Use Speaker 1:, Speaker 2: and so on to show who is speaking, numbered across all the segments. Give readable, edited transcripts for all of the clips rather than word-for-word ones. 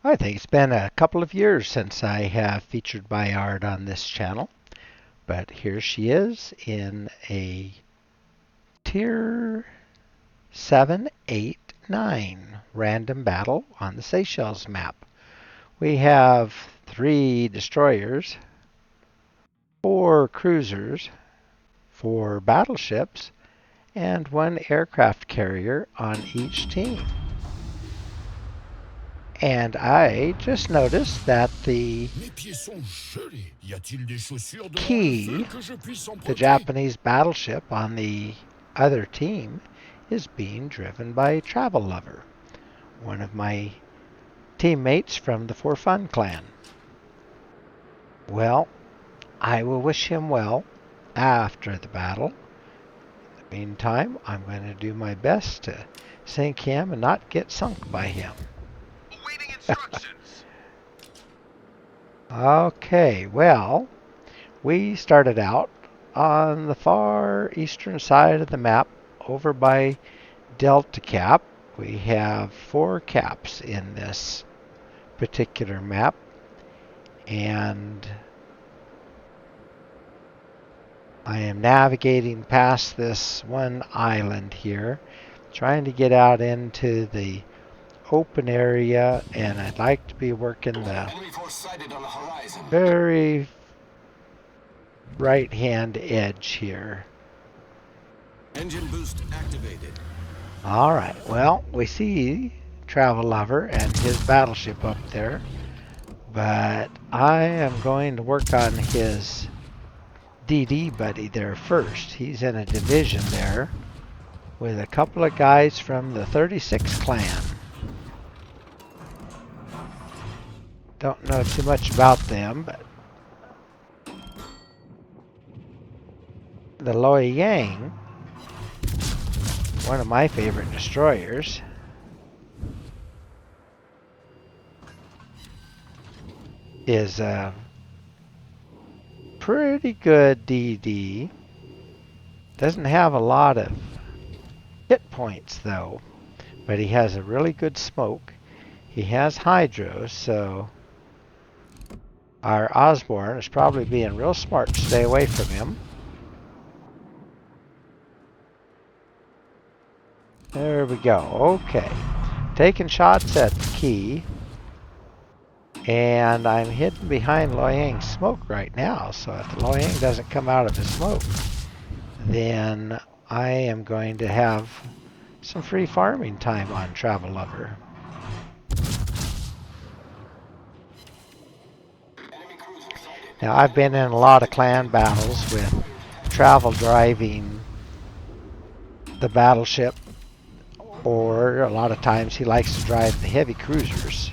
Speaker 1: I think it's been a couple of years since I have featured Bayard on this channel, but here she is in a Tier 7-8-9 random battle on the Seychelles map. We have 3 destroyers, 4 cruisers, 4 battleships, and 1 aircraft carrier on each team. And I just noticed that the key, the Japanese battleship on the other team, is being driven by a Travel Lover, one of my teammates from the For Fun clan. Well, I will wish him well after the battle. In the meantime, I'm going to do my best to sink him and not get sunk by him.
Speaker 2: Awaiting instructions.
Speaker 1: Okay, well, we started out on the far eastern side of the map over by Delta Cap. We have 4 caps in this particular map, and I am navigating past this one island here, trying to get out into the open area, and I'd like to be working the very right-hand edge here.
Speaker 2: Engine boost activated.
Speaker 1: Alright, well, we see Travel Lover and his battleship up there, but I am going to work on his DD buddy there first. He's in a division there with a couple of guys from the 36 clan. Don't know too much about them, but the Loy Yang, one of my favorite destroyers, is a pretty good DD. Doesn't have a lot of hit points though, but he has a really good smoke. He has hydro, so our Osborne is probably being real smart to stay away from him. There we go. Okay. Taking shots at the key. And I'm hidden behind Loyang's smoke right now. So if the Loyang doesn't come out of his smoke, then I am going to have some free farming time on Travel Lover. Now, I've been in a lot of clan battles with Travel driving the battleship, or a lot of times he likes to drive the heavy cruisers.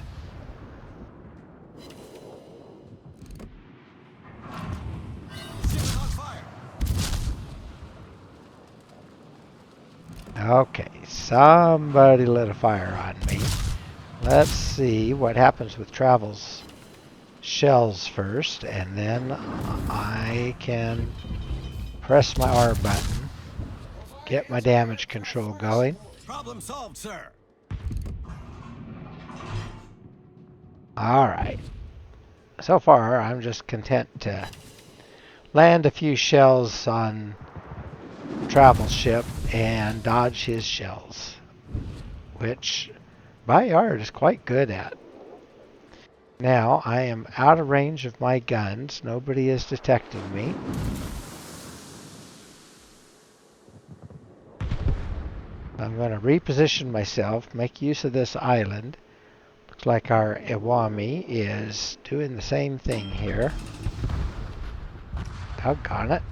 Speaker 1: Okay, somebody lit a fire on me. Let's see what happens with Travel's shells first, and then I can press my R button, get my damage control going.
Speaker 2: Problem solved, sir.
Speaker 1: Alright. So far, I'm just content to land a few shells on Travel's ship and dodge his shells, which Bayard is quite good at. Now, I am out of range of my guns. Nobody is detecting me. I'm going to reposition myself, make use of this island. Looks like our Iwami is doing the same thing here. Doggone it.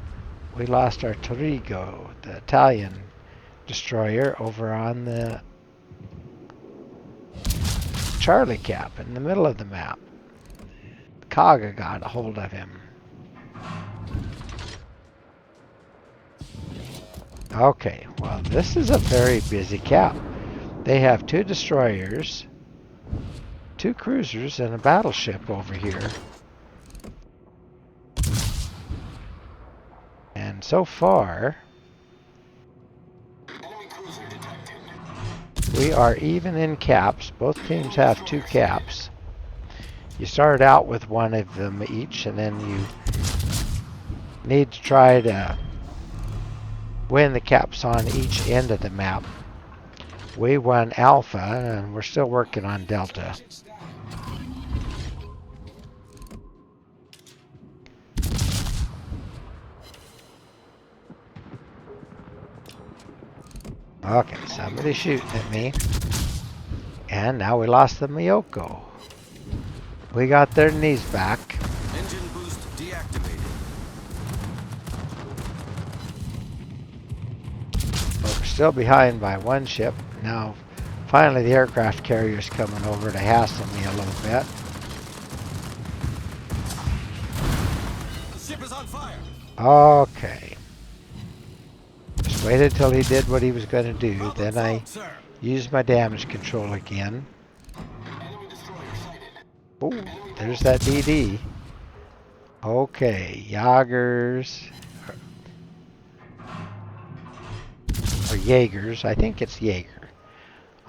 Speaker 1: We lost our Torigo, the Italian destroyer, over on the Charlie Cap in the middle of the map. Kaga got a hold of him. Okay, well, this is a very busy cap. They have 2 destroyers, 2 cruisers, and a battleship over here. And so far, we are even in caps. Both teams have 2 caps. You start out with one of them each, and then you need to try to win the caps on each end of the map. We won Alpha, and we're still working on Delta. Okay, somebody's shooting at me. And now we lost the Miyoko. We got their knees back.
Speaker 2: Engine boost deactivated.
Speaker 1: But we're still behind by one ship. Now, finally the aircraft carrier's coming over to hassle me a little bit.
Speaker 2: The ship is on fire.
Speaker 1: Okay. Just waited till he did what he was going to do.
Speaker 2: Problem
Speaker 1: Then I
Speaker 2: solved, sir.
Speaker 1: used my damage control again. Oh, there's that DD. Okay, Jagers. Or Jaegers. I think it's Jaeger.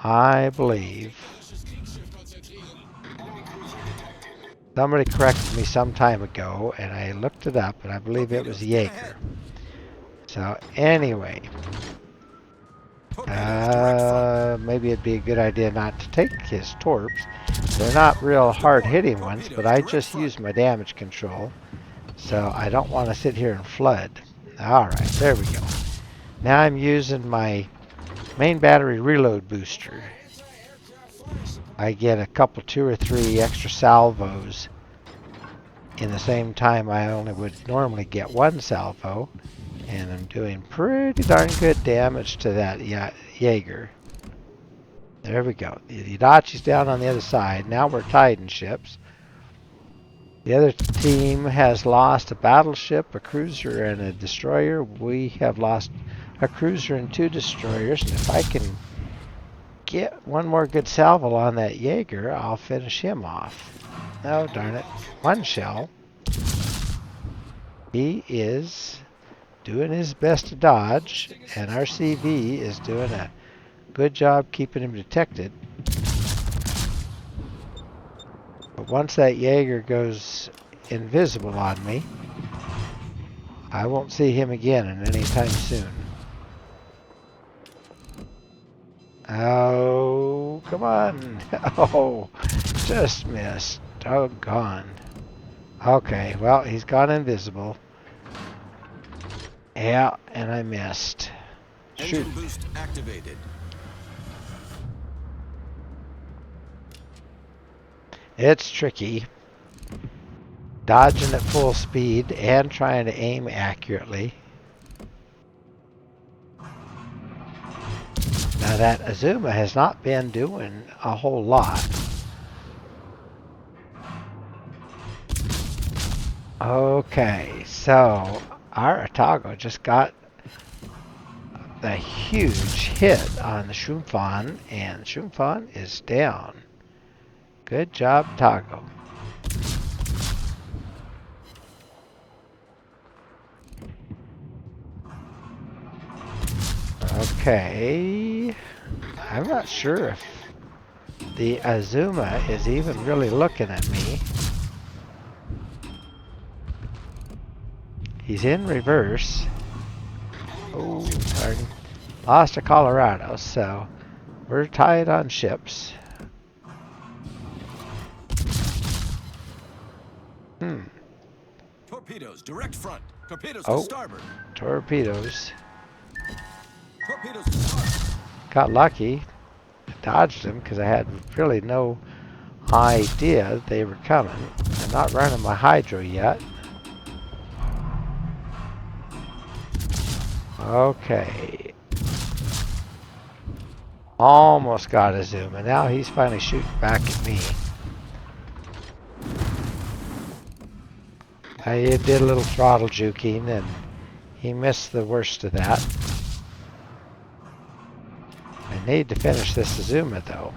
Speaker 1: I believe. Somebody corrected me some time ago, and I looked it up, and I believe it was Jaeger. So, anyway. Maybe it'd be a good idea not to take his torps. They're not real hard-hitting ones, but I just used my damage control. So I don't want to sit here and flood. Alright, there we go. Now I'm using my main battery reload booster. I get a couple, 2 or 3 extra salvos in the same time I only would normally get 1 salvo. And I'm doing pretty darn good damage to that Jaeger. There we go. The Adachi's down on the other side. Now we're tied in ships. The other team has lost a battleship, a cruiser, and a destroyer. We have lost a cruiser and 2 destroyers. And if I can get one more good salvo on that Jaeger, I'll finish him off. Oh, darn it. 1 shell. He is doing his best to dodge, and our CV is doing a good job keeping him detected. But once that Jaeger goes invisible on me, I won't see him again anytime soon. Oh, come on. Oh, just missed. Doggone. Okay, well, he's gone invisible. Yeah, and I missed. Shoot.
Speaker 2: Engine boost activated.
Speaker 1: It's tricky. Dodging at full speed and trying to aim accurately. Now that Azuma has not been doing a whole lot. Okay, so our Otago just got the huge hit on the Shumfan, and Shumfan is down. Good job, Otago. Okay, I'm not sure if the Azuma is even really looking at me. He's in reverse. Oh, pardon. Lost to Colorado, so we're tied on ships.
Speaker 2: Torpedoes, direct front. Torpedoes
Speaker 1: Oh.
Speaker 2: to starboard.
Speaker 1: Torpedoes.
Speaker 2: Torpedoes to starboard.
Speaker 1: Got lucky. Dodged them because I had really no idea they were coming. I'm not running my hydro yet. Okay. Almost got a zoom, and now he's finally shooting back at me. I did a little throttle juking, and he missed the worst of that. I need to finish this Azuma, though.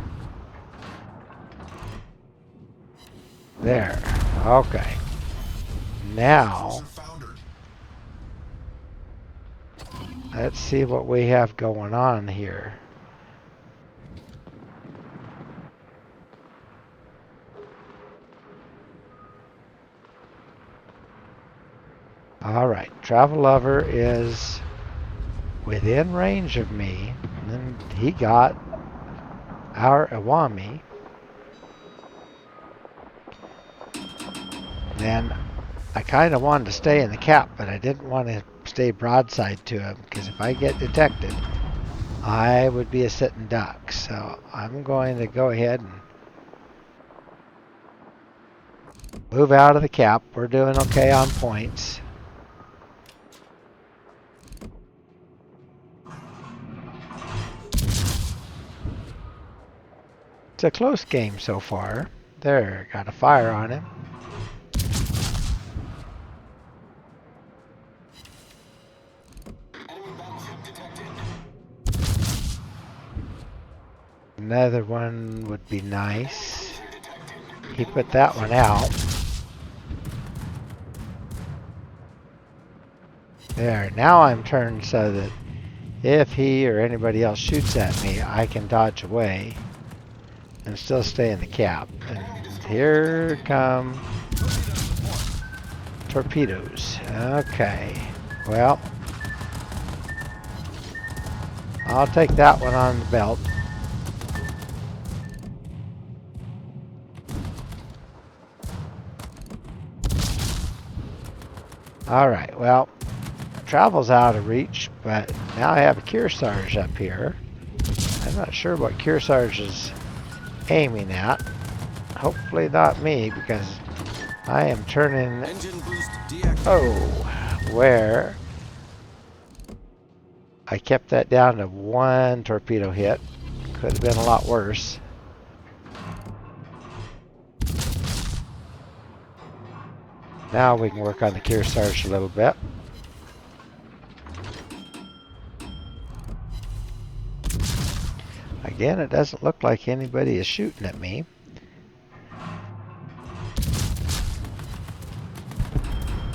Speaker 1: There. Okay. Now, let's see what we have going on here. Alright, Travel Lover is within range of me. And then he got our Iwami. Then I kind of wanted to stay in the cap, but I didn't want to stay broadside to him, because if I get detected, I would be a sitting duck. So I'm going to go ahead and move out of the cap. We're doing okay on points. It's a close game so far. There, got a fire on him. Another one would be nice. He put that one out. There, now I'm turned so that if he or anybody else shoots at me, I can dodge away and still stay in the cap. And here come torpedoes. Okay, well, I'll take that one on the belt. Alright, well, travel's out of reach, but now I have a Kearsarge up here. I'm not sure what Kearsarge is aiming at. Hopefully not me, because I am turning...
Speaker 2: Engine boost deactivated.
Speaker 1: Oh, where I kept that down to one torpedo hit. Could have been a lot worse. Now we can work on the Kearsarge a little bit. Again, it doesn't look like anybody is shooting at me.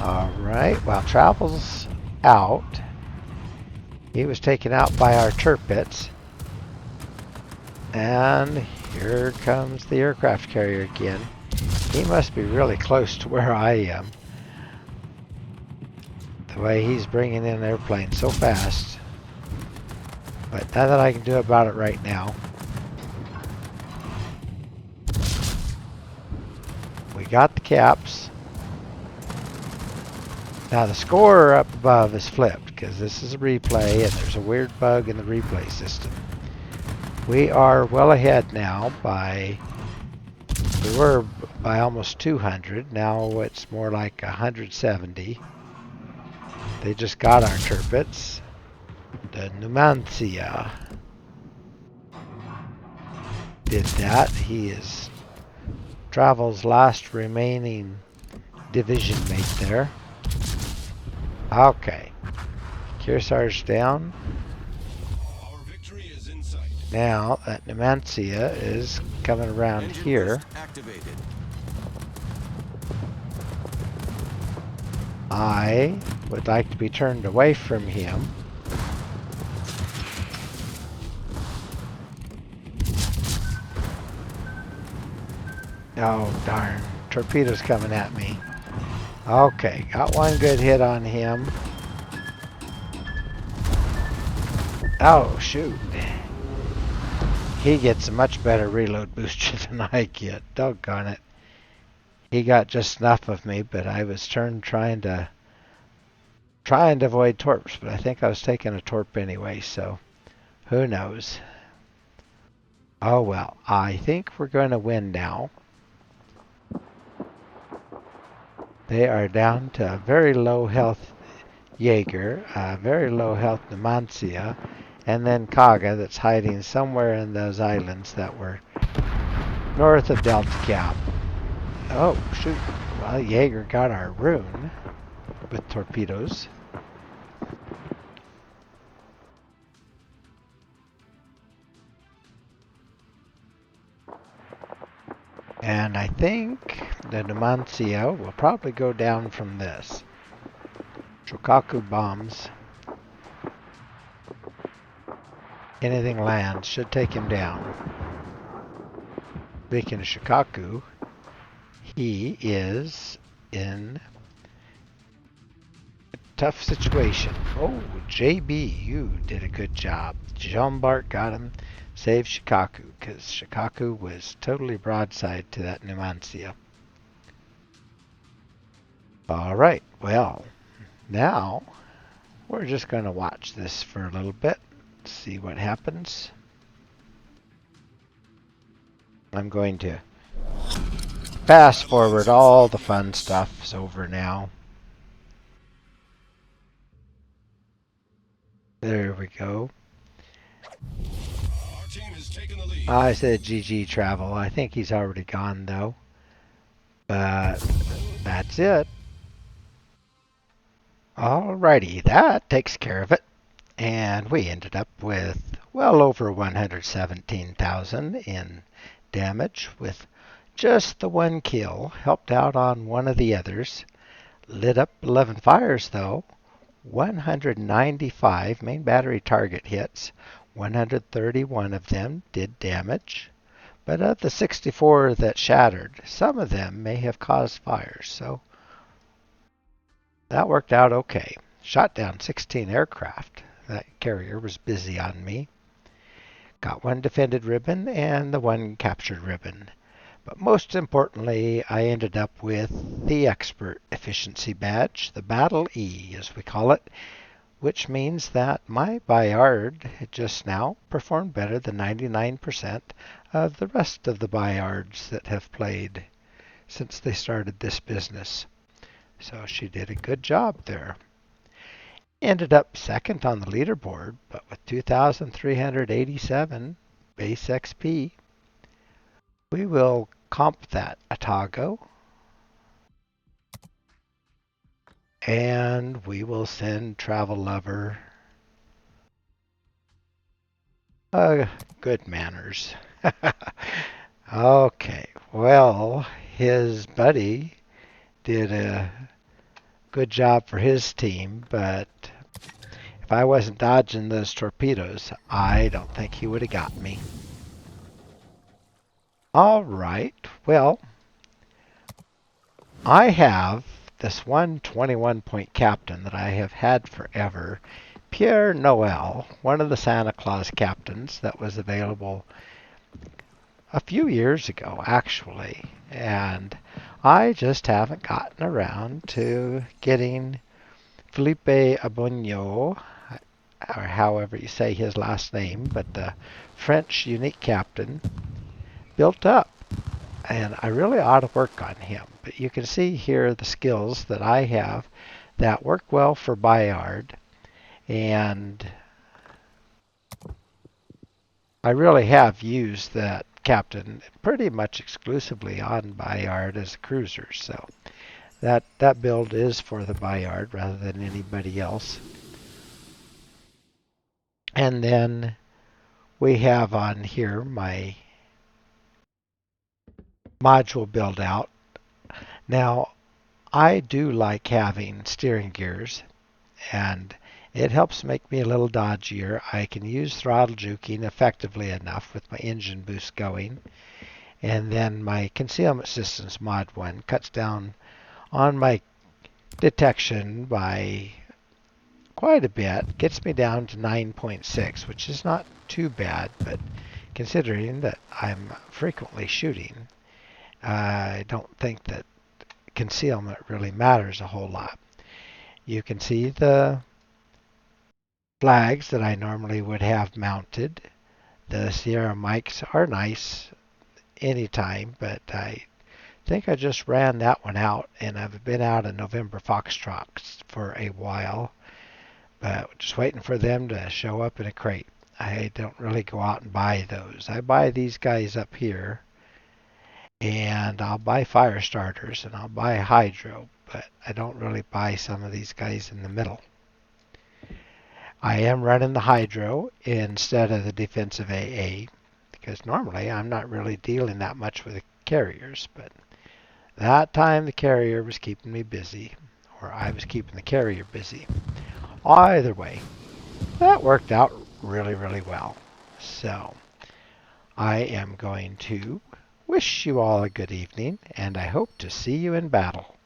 Speaker 1: Alright, well, Travel's out. He was taken out by our Tirpitz. And here comes the aircraft carrier again. He must be really close to where I am. The way he's bringing in airplanes so fast. But nothing I can do about it right now. We got the caps. Now the score up above is flipped, because this is a replay and there's a weird bug in the replay system. We are well ahead now by... We were by almost 200. Now it's more like 170. They just got our Tirpitz. The Numancia did that. He is Travel's last remaining division mate there. Okay. Kearsarge down.
Speaker 2: Our victory is in sight.
Speaker 1: Now that Numancia is coming around
Speaker 2: Engine
Speaker 1: here.
Speaker 2: boost activated.
Speaker 1: I would like to be turned away from him. Oh, darn. Torpedoes coming at me. Okay, got one good hit on him. Oh, shoot. He gets a much better reload booster than I get. Doggone it. He got just enough of me, but I was trying to avoid torps, but I think I was taking a torp anyway, so who knows. Oh well, I think we're going to win now. They are down to a very low health Jaeger, very low health Numancia, and then Kaga that's hiding somewhere in those islands that were north of Delta Cap. Oh, shoot. Well, Jaeger got our rune with torpedoes. And I think the Numancia will probably go down from this. Shokaku bombs. Anything lands should take him down. Speaking of Shokaku, he is in tough situation. Oh, JB, you did a good job. Jean Bart got him. Saved Shikaku, because Shikaku was totally broadside to that Numancia. Alright, well, now we're just going to watch this for a little bit, see what happens. I'm going to fast forward all the fun stuff's over now. There we go.
Speaker 2: Our team has taken the lead.
Speaker 1: I said GG Travel. I think he's already gone though. But that's it. Alrighty, that takes care of it. And we ended up with well over 117,000 in damage with just the one kill. Helped out on one of the others. Lit up 11 fires though. 195 main battery target hits. 131 of them did damage. But of the 64 that shattered, some of them may have caused fires. So that worked out okay. Shot down 16 aircraft. That carrier was busy on me. Got one defended ribbon and the one captured ribbon. But most importantly, I ended up with the Expert Efficiency Badge, the Battle E as we call it, which means that my Bayard just now performed better than 99% of the rest of the Bayards that have played since they started this business. So she did a good job there. Ended up second on the leaderboard, but with 2,387 base XP. We will comp that Atago. And we will send Travel Lover good manners. Okay, well, his buddy did a good job for his team, but if I wasn't dodging those torpedoes, I don't think he would have got me. All right, well, I have this one 21-point captain that I have had forever, Pierre Noel, one of the Santa Claus captains that was available a few years ago, actually. And I just haven't gotten around to getting Felipe Abonio, or however you say his last name, but the French unique captain, built up. And I really ought to work on him. But you can see here the skills that I have that work well for Bayard. And I really have used that captain pretty much exclusively on Bayard as a cruiser. So that build is for the Bayard rather than anybody else. And then we have on here my module build out. Now, I do like having steering gears, and it helps make me a little dodgier. I can use throttle juking effectively enough with my engine boost going. And then my concealment systems mod 1 cuts down on my detection by quite a bit. Gets me down to 9.6, which is not too bad, but considering that I'm frequently shooting, I don't think that concealment really matters a whole lot. You can see the flags that I normally would have mounted. The Sierra mics are nice anytime, but I think I just ran that one out, and I've been out of November Foxtrots for a while, but just waiting for them to show up in a crate. I don't really go out and buy those. I buy these guys up here, and I'll buy fire starters, and I'll buy hydro, but I don't really buy some of these guys in the middle. I am running the hydro instead of the defensive AA, because normally I'm not really dealing that much with the carriers, but that time the carrier was keeping me busy, or I was keeping the carrier busy. Either way, that worked out really, really well. So I am going to wish you all a good evening, and I hope to see you in battle.